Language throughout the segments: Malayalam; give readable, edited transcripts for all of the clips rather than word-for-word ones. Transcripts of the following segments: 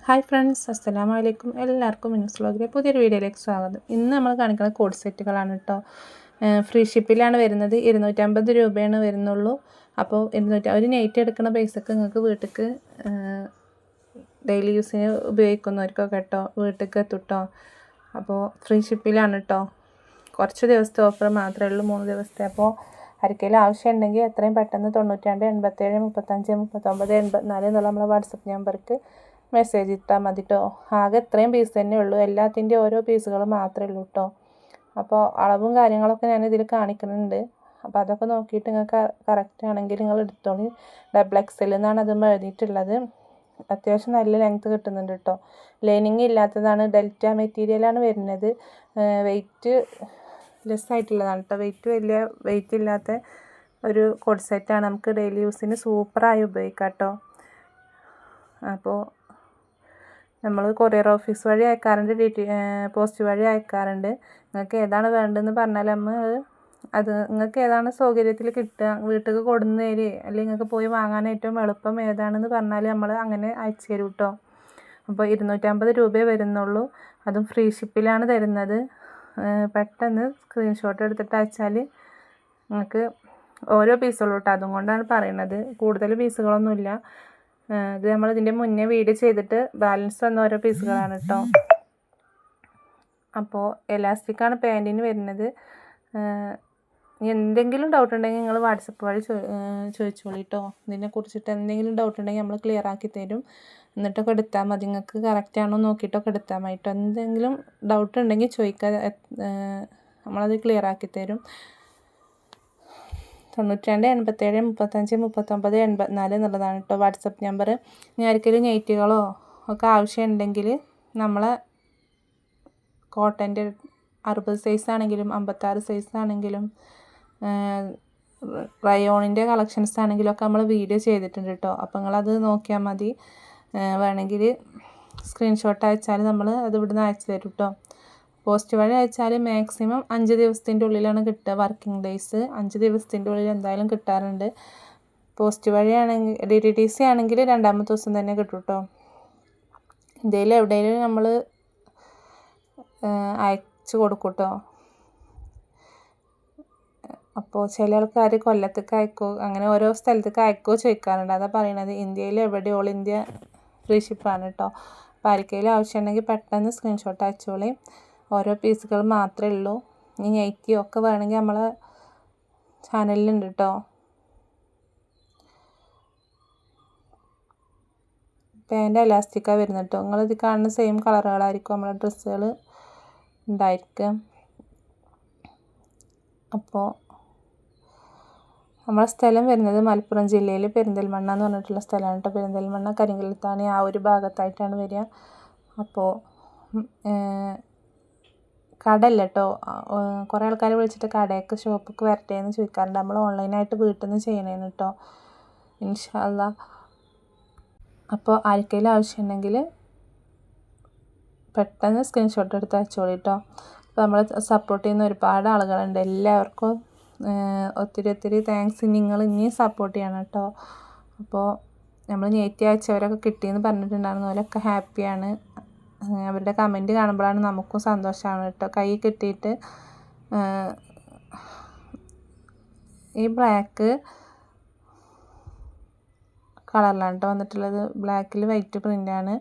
ഹായ് ഫ്രണ്ട്സ്, അസ്സലാമു അലൈക്കും. എല്ലാവർക്കും മിന്നൂസ് വ്ലോഗിലെ പുതിയൊരു വീഡിയോയിലേക്ക് സ്വാഗതം. ഇന്ന് നമ്മൾ കാണിക്കുന്ന കോഡ് സെറ്റുകളാണ് കേട്ടോ. ഫ്രീ ഷിപ്പിലാണ് വരുന്നത്. 250 രൂപയാണ് വരുന്നുള്ളൂ. അപ്പോൾ ഒരു നൈറ്റ് എടുക്കുന്ന പൈസക്ക് നിങ്ങൾക്ക് വീട്ടിലേക്ക് ഡെയിലി യൂസിന് ഉപയോഗിക്കുന്നവർക്കൊക്കെ കേട്ടോ വീട്ടിലേക്ക് എത്തുട്ടോ. അപ്പോൾ ഫ്രീ ഷിപ്പിലാണ് കേട്ടോ. കുറച്ച് ദിവസത്തെ ഓഫർ മാത്രമേ ഉള്ളൂ, 3 ദിവസത്തെ. അപ്പോൾ ആർക്കെങ്കിലും ആവശ്യമുണ്ടെങ്കിൽ എത്രയും പെട്ടെന്ന് 92 87 35 39 84 എന്നുള്ള നമ്മളെ വാട്സപ്പ് നമ്പർക്ക് മെസ്സേജ് ഇട്ടാൽ മതി കേട്ടോ. ആകെ ഇത്രയും പീസ് തന്നെ ഉള്ളൂ. എല്ലാത്തിൻ്റെ ഓരോ പീസുകൾ മാത്രമേ ഉള്ളൂ കേട്ടോ. അപ്പോൾ അളവും കാര്യങ്ങളൊക്കെ ഞാൻ ഇതിൽ കാണിക്കുന്നുണ്ട്. അപ്പോൾ അതൊക്കെ നോക്കിയിട്ട് നിങ്ങൾക്ക് കറക്റ്റ് ആണെങ്കിൽ നിങ്ങൾ എടുത്തോളൂ. XXL എന്നാണ് അതും എഴുതിയിട്ടുള്ളത്. അത്യാവശ്യം നല്ല ലെങ്ത്ത് കിട്ടുന്നുണ്ട് കേട്ടോ. ലൈനിങ് ഇല്ലാത്തതാണ്, ഡെൽറ്റ മെറ്റീരിയലാണ് വരുന്നത്. വെയിറ്റ് ലെസ് ആയിട്ടുള്ളതാണ് കേട്ടോ. വലിയ വെയിറ്റ് ഇല്ലാത്ത ഒരു കോഡ് സെറ്റാണ്. നമുക്ക് ഡെയിലി യൂസിന് സൂപ്പറായി ഉപയോഗിക്കാം കേട്ടോ. അപ്പോൾ നമ്മൾ കൊറിയർ ഓഫീസ് വഴി അയക്കാറുണ്ട്, പോസ്റ്റ് വഴി അയക്കാറുണ്ട്. നിങ്ങൾക്ക് ഏതാണ് വേണ്ടതെന്ന് പറഞ്ഞാൽ അത് നിങ്ങൾക്ക് ഏതാണ് സൗകര്യത്തിൽ കിട്ടുക, വീട്ടിലേക്ക് കൊടുന്ന് തരിക അല്ലെങ്കിൽ നിങ്ങൾക്ക് പോയി വാങ്ങാൻ ഏറ്റവും എളുപ്പം ഏതാണെന്ന് പറഞ്ഞാൽ നമ്മൾ അങ്ങനെ അയച്ചു തരും കേട്ടോ. അപ്പോൾ 250 രൂപയെ വരുന്നുള്ളൂ. അതും ഫ്രീ ഷിപ്പിലാണ് തരുന്നത്. പെട്ടെന്ന് സ്ക്രീൻഷോട്ട് എടുത്തിട്ട് അയച്ചാൽ നിങ്ങൾക്ക് ഓരോ പീസുള്ളൂ കേട്ടോ. അതുകൊണ്ടാണ് പറയുന്നത്, കൂടുതൽ പീസുകളൊന്നുമില്ല. ഇത് നമ്മൾ ഇതിൻ്റെ മുന്നേ വീഡിയോ ചെയ്തിട്ട് ബാലൻസ് വന്ന ഓരോ പീസുകളാണ് കേട്ടോ. അപ്പോൾ എലാസ്റ്റിക്കാണ് പാൻറ്റിന് വരുന്നത്. എന്തെങ്കിലും ഡൗട്ട് ഉണ്ടെങ്കിൽ നിങ്ങൾ വാട്സപ്പ് വഴി ചോദിച്ചോളൂ കേട്ടോ. ഇതിനെക്കുറിച്ചിട്ട് എന്തെങ്കിലും ഡൗട്ട് ഉണ്ടെങ്കിൽ നമ്മൾ ക്ലിയർ ആക്കി തരും. എന്നിട്ടൊക്കെ എടുത്താൽ മതി. നിങ്ങൾക്ക് കറക്റ്റ് ആണോ നോക്കിയിട്ടൊക്കെ എടുത്താൽ മതി കേട്ടോ. എന്തെങ്കിലും ഡൗട്ട് ഉണ്ടെങ്കിൽ ചോദിക്കുക, നമ്മളത് ക്ലിയർ ആക്കി തരും. 92 87 35 39 84 എന്നുള്ളതാണ് കേട്ടോ വാട്സപ്പ് നമ്പർ. ഇനി ആർക്കെങ്കിലും നെയ്റ്റുകളോ ഒക്കെ ആവശ്യമുണ്ടെങ്കിൽ നമ്മളെ കോട്ടൻ്റെ 60 സൈസ് ആണെങ്കിലും 56 സൈസ് ആണെങ്കിലും റയോണിൻ്റെ കളക്ഷൻസ് ആണെങ്കിലും ഒക്കെ നമ്മൾ വീഡിയോ ചെയ്തിട്ടുണ്ട് കേട്ടോ. അപ്പോൾ നിങ്ങളത് നോക്കിയാൽ മതി. വേണമെങ്കിൽ സ്ക്രീൻഷോട്ട് അയച്ചാൽ നമ്മൾ അത് ഇവിടുന്ന് അയച്ചു തരും കേട്ടോ. പോസ്റ്റ് വഴി അയച്ചാൽ മാക്സിമം 5 ദിവസത്തിൻ്റെ ഉള്ളിലാണ് കിട്ടുക. വർക്കിംഗ് ഡേയ്സ് 5 ദിവസത്തിൻ്റെ ഉള്ളിൽ എന്തായാലും കിട്ടാറുണ്ട്. പോസ്റ്റ് വഴിയാണെങ്കിൽ DTDC ആണെങ്കിൽ 2ാമത്തെ ദിവസം തന്നെ കിട്ടും കേട്ടോ. ഇന്ത്യയിൽ എവിടെയെങ്കിലും നമ്മൾ അയച്ചു കൊടുക്കും കേട്ടോ. അപ്പോൾ ചില ആൾക്കാർ കൊല്ലത്തേക്ക് അയക്കോ, അങ്ങനെ ഓരോ സ്ഥലത്തേക്ക് അയക്കോ ചോദിക്കാറുണ്ട്. അതാണ് പറയണത്. ഇന്ത്യയിൽ എവിടെ ഓൾ ഇന്ത്യ ഫ്രീ ഷിപ്പാണ് കേട്ടോ. അപ്പോൾ ആർക്കെങ്കിലും ആവശ്യമുണ്ടെങ്കിൽ പെട്ടെന്ന് സ്ക്രീൻഷോട്ട് അയച്ചോളി. ഓരോ പീസുകൾ മാത്രമേ ഉള്ളൂ. ഇനി നൈറ്റി ഒക്കെ വേണമെങ്കിൽ നമ്മളെ ചാനലിലുണ്ട് കേട്ടോ. പാൻറ് എലാസ്റ്റിക്കാണ് വരുന്നത് കേട്ടോ. നിങ്ങളിത് കാണുന്ന സെയിം കളറുകളായിരിക്കും നമ്മളെ ഡ്രസ്സുകൾ ഉണ്ടായിരിക്കുക. അപ്പോൾ നമ്മളെ സ്ഥലം വരുന്നത് മലപ്പുറം ജില്ലയിൽ പെരിന്തൽമണ്ണ എന്ന് പറഞ്ഞിട്ടുള്ള സ്ഥലമാണ് കേട്ടോ. പെരിന്തൽമണ്ണ കരിങ്കലത്താണി ആ ഒരു ഭാഗത്തായിട്ടാണ് വരിക. അപ്പോൾ കടയല്ല കേട്ടോ. കുറേ ആൾക്കാർ വിളിച്ചിട്ട് കടയൊക്കെ ഷോപ്പിലേക്ക് വരട്ടെ എന്ന് ചോദിക്കാറുണ്ട്. നമ്മൾ ഓൺലൈനായിട്ട് വീട്ടിൽ നിന്ന് ചെയ്യണേന്ന് കേട്ടോ, ഇൻഷാ അല്ലാഹ്. അപ്പോൾ ആർക്കെങ്കിലും ആവശ്യമുണ്ടെങ്കിൽ പെട്ടെന്ന് സ്ക്രീൻഷോട്ട് എടുത്ത് അയച്ചോളൂ കേട്ടോ. അപ്പോൾ നമ്മൾ സപ്പോർട്ട് ചെയ്യുന്ന ഒരുപാട് ആളുകളുണ്ട്. എല്ലാവർക്കും ഒത്തിരി താങ്ക്സ്. നിങ്ങൾ ഇനിയും സപ്പോർട്ട് ചെയ്യണം കേട്ടോ. അപ്പോൾ നമ്മൾ നേറ്റി അയച്ചവരൊക്കെ കിട്ടിയെന്ന് പറഞ്ഞിട്ടുണ്ടായിരുന്നു. അവരൊക്കെ ഹാപ്പിയാണ്. അവരുടെ കമൻറ്റ് കാണുമ്പോഴാണ് നമുക്കും സന്തോഷമാണ് കേട്ടോ. കൈ കിട്ടിയിട്ട് ഈ ബ്ലാക്ക് കളറിലാണ് കേട്ടോ വന്നിട്ടുള്ളത്. ബ്ലാക്കിൽ വൈറ്റ് പ്രിൻ്റാണ്.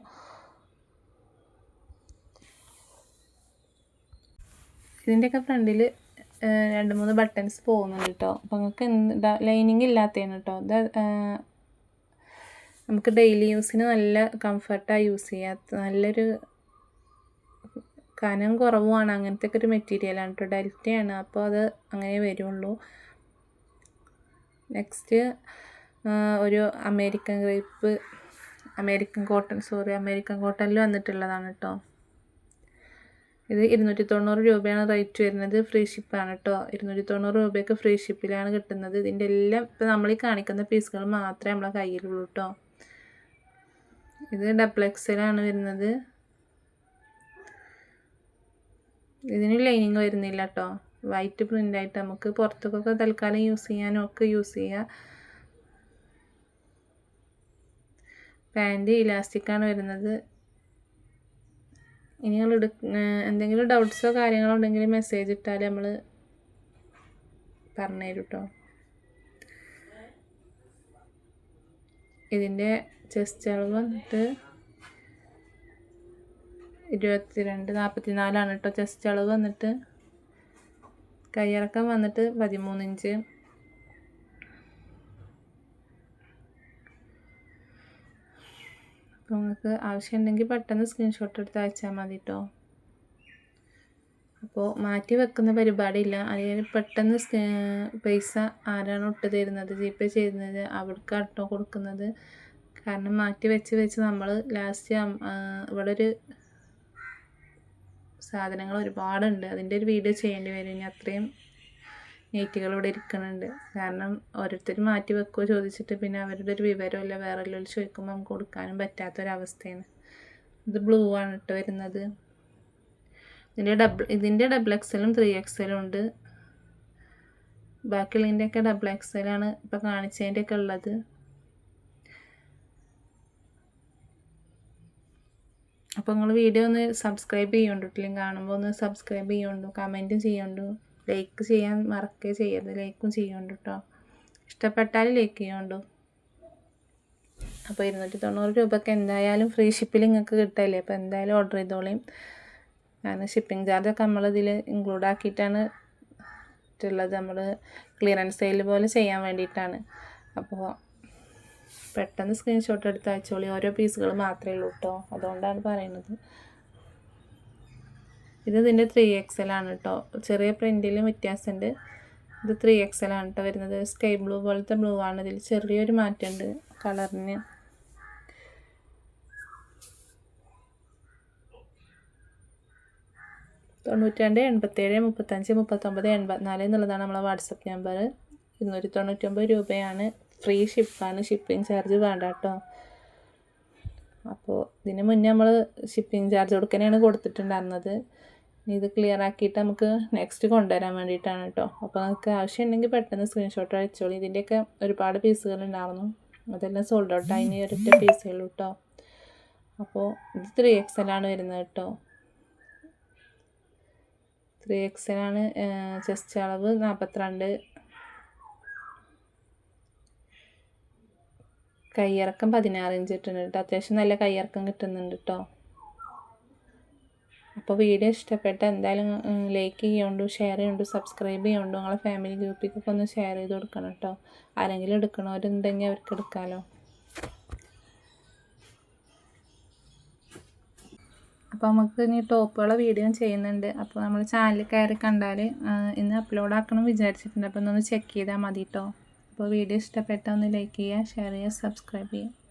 ഇതിൻ്റെയൊക്കെ ഫ്രണ്ടിൽ 2-3 ബട്ടൺസ് പോകുന്നുണ്ട് കേട്ടോ. അപ്പോൾ നിങ്ങൾക്ക് ലൈനിങ് ഇല്ലാത്തതാണ് കേട്ടോ. ഇത് നമുക്ക് ഡെയിലി യൂസിന് നല്ല കംഫർട്ടായി യൂസ് ചെയ്യാം. നല്ലൊരു കനം കുറവുമാണ്. അങ്ങനത്തെ ഒക്കെ ഒരു മെറ്റീരിയലാണ് കേട്ടോ. ഡെൽറ്റയാണ്. അപ്പോൾ അത് അങ്ങനെ വരുള്ളൂ. നെക്സ്റ്റ് ഒരു അമേരിക്കൻ കോട്ടണിൽ വന്നിട്ടുള്ളതാണ് കേട്ടോ. ഇത് 290 രൂപയാണ് റേറ്റ് വരുന്നത്. ഫ്രീ ഷിപ്പാണ് കേട്ടോ. 290 രൂപയ്ക്ക് ഫ്രീ ഷിപ്പിലാണ് കിട്ടുന്നത്. ഇതിൻ്റെ എല്ലാം ഇപ്പോൾ നമ്മൾ ഈ കാണിക്കുന്ന പീസുകൾ മാത്രമേ നമ്മളെ കയ്യിലുള്ളൂ കേട്ടോ. ഇത് XXL ആണ് വരുന്നത്. ഇതിന് ലൈനിങ് വരുന്നില്ല കേട്ടോ. വൈറ്റ് പ്രിൻ്റായിട്ട് നമുക്ക് പുറത്തേക്കൊക്കെ തൽക്കാലം യൂസ് ചെയ്യാനും ഒക്കെ യൂസ് ചെയ്യാം. പാൻറ് ഇലാസ്റ്റിക്കാണ് വരുന്നത്. ഇനി നിങ്ങൾ എന്തെങ്കിലും ഡൗട്ട്സോ കാര്യങ്ങളോ ഉണ്ടെങ്കിൽ മെസ്സേജ് ഇട്ടാൽ നമ്മൾ പറഞ്ഞുതരും കേട്ടോ. ഇതിൻ്റെ ചെസ്റ്റ് അളവ് വന്നിട്ട് 22-44 കേട്ടോ ചെസ്റ്റ് അളവ് വന്നിട്ട്. കയ്യിറക്കം വന്നിട്ട് 13 ഇഞ്ച്. അപ്പോൾ നിങ്ങൾക്ക് ആവശ്യമുണ്ടെങ്കിൽ പെട്ടെന്ന് സ്ക്രീൻഷോട്ട് എടുത്ത് അയച്ചാൽ മതി കേട്ടോ. അപ്പോൾ മാറ്റി വെക്കുന്ന പരിപാടിയില്ല. അല്ലെങ്കിൽ പെട്ടെന്ന് പൈസ ആരാണോ ഇട്ട് തരുന്നത് ജിപേ ചെയ്യുന്നത് അവർക്കാണ് കേട്ടോ കൊടുക്കുന്നത്. കാരണം മാറ്റി വെച്ച് നമ്മൾ ലാസ്റ്റ് ഇവിടെ ഒരു സാധനങ്ങൾ ഒരുപാടുണ്ട്, അതിൻ്റെ ഒരു വീഡിയോ ചെയ്യേണ്ടി വരും. ഇനി അത്രയും നെയ്റ്റുകൾ ഇവിടെ ഇരിക്കുന്നുണ്ട്. കാരണം ഓരോരുത്തർ മാറ്റി വെക്കുമോ ചോദിച്ചിട്ട് പിന്നെ അവരുടെ ഒരു വിവരമില്ല, വേറെ എല്ലാം ചോദിക്കുമ്പോൾ നമുക്ക് കൊടുക്കാനും പറ്റാത്തൊരവസ്ഥയാണ്. ഇത് ബ്ലൂ ആണ് ഇട്ട് വരുന്നത്. ഇതിൻ്റെ ഡബിൾ എക്സലും 3XL ഉണ്ട്. ബാക്കിയുള്ളതിൻ്റെയൊക്കെ ഡബിൾ XL ഇപ്പോൾ കാണിച്ചതിൻ്റെയൊക്കെ ഉള്ളത്. അപ്പോൾ നിങ്ങൾ വീഡിയോ ഒന്ന് സബ്സ്ക്രൈബ് ചെയ്യുന്നുണ്ടിട്ടില്ലെങ്കിൽ കാണുമ്പോൾ ഒന്ന് സബ്സ്ക്രൈബ് ചെയ്യുന്നുണ്ടോ, കമൻറ്റും ചെയ്യുന്നുണ്ടോ, ലൈക്ക് ചെയ്യാൻ മറക്കുകയും ചെയ്യരുത്, ലൈക്കും ചെയ്യുന്നുണ്ട് കേട്ടോ. ഇഷ്ടപ്പെട്ടാൽ ലൈക്ക് ചെയ്യുന്നുണ്ടോ. അപ്പോൾ 290 രൂപയ്ക്ക് എന്തായാലും ഫ്രീ ഷിപ്പിൽ നിങ്ങൾക്ക് കിട്ടില്ലേ. അപ്പോൾ എന്തായാലും ഓർഡർ ചെയ്തോളേം. കാരണം ഷിപ്പിംഗ് ചാർജൊക്കെ നമ്മളിതിൽ ഇൻക്ലൂഡ് ആക്കിയിട്ടാണ് ഉള്ളത്. നമ്മൾ ക്ലിയറൻസ് സെയിൽ പോലെ ചെയ്യാൻ വേണ്ടിയിട്ടാണ്. അപ്പോൾ പെട്ടെന്ന് സ്ക്രീൻഷോട്ട് എടുത്ത് അയച്ചോളി. ഓരോ പീസുകൾ മാത്രമേ ഉള്ളൂ കേട്ടോ, അതുകൊണ്ടാണ് പറയുന്നത്. ഇതിൻ്റെ 3XL കേട്ടോ. ചെറിയ പ്രിൻറ്റിലും വ്യത്യാസമുണ്ട്. ഇത് 3XL കേട്ടോ വരുന്നത്. സ്കൈ ബ്ലൂ പോലത്തെ ബ്ലൂ ആണ്. ഇതിൽ ചെറിയൊരു മാറ്റമുണ്ട് കളറിന്. തൊണ്ണൂറ്റി 87 35 39 84 എന്നുള്ളതാണ് നമ്മളെ വാട്സപ്പ് നമ്പർ. 299 രൂപയാണ്. ഫ്രീ ഷിപ്പാണ്, ഷിപ്പിംഗ് ചാർജ് വേണ്ട കേട്ടോ. അപ്പോൾ ഇതിന് മുന്നേ നമ്മൾ ഷിപ്പിംഗ് ചാർജ് കൊടുക്കാനാണ് കൊടുത്തിട്ടുണ്ടായിരുന്നത്. ഇത് ക്ലിയർ ആക്കിയിട്ട് നമുക്ക് നെക്സ്റ്റ് കൊണ്ടുവരാൻ വേണ്ടിയിട്ടാണ് കേട്ടോ. അപ്പോൾ നിങ്ങൾക്ക് ആവശ്യമുണ്ടെങ്കിൽ പെട്ടെന്ന് സ്ക്രീൻഷോട്ട് അയച്ചോളൂ. ഇതിൻ്റെയൊക്കെ ഒരുപാട് പീസുകൾ ഉണ്ടായിരുന്നു, അതെല്ലാം സോൾഡ് ഔട്ട് ആയി. ഇനി ഒരൊറ്റ പീസുള്ളൂ കേട്ടോ. അപ്പോൾ ഇത് 3XL വരുന്നത് കേട്ടോ. 3XL ചെസ്റ്റ് അളവ് 42. കയ്യിറക്കം 16 ഇഞ്ച് ഇട്ടുണ്ട് കേട്ടോ. അത്യാവശ്യം നല്ല കയ്യിറക്കം കിട്ടുന്നുണ്ട് കേട്ടോ. അപ്പോൾ വീഡിയോ ഇഷ്ടപ്പെട്ട എന്തായാലും ലൈക്ക് ചെയ്യുന്നുണ്ട്, ഷെയർ ചെയ്യുന്നുണ്ട്, സബ്സ്ക്രൈബ് ചെയ്യുന്നുണ്ട്. നിങ്ങളെ ഫാമിലി ഗ്രൂപ്പിലേക്കൊക്കെ ഒന്ന് ഷെയർ ചെയ്ത് കൊടുക്കണം കേട്ടോ. ആരെങ്കിലും എടുക്കണവരുണ്ടെങ്കിൽ അവർക്ക് എടുക്കാമല്ലോ. അപ്പോൾ നമുക്ക് ഇനി ടോപ്പുകളെ വീഡിയോ ചെയ്യുന്നുണ്ട്. അപ്പോൾ നമ്മൾ ചാനൽ കയറി കണ്ടാൽ ഇന്ന് അപ്ലോഡ് ആക്കണം വിചാരിച്ചിട്ടുണ്ട്. അപ്പോൾ ഒന്ന് ചെക്ക് ചെയ്താൽ മതി കേട്ടോ. അപ്പോൾ വീഡിയോ ഇഷ്ടപ്പെട്ടാൽ ഒന്ന് ലൈക്ക് ചെയ്യുക, ഷെയർ ചെയ്യുക, സബ്സ്ക്രൈബ് ചെയ്യുക.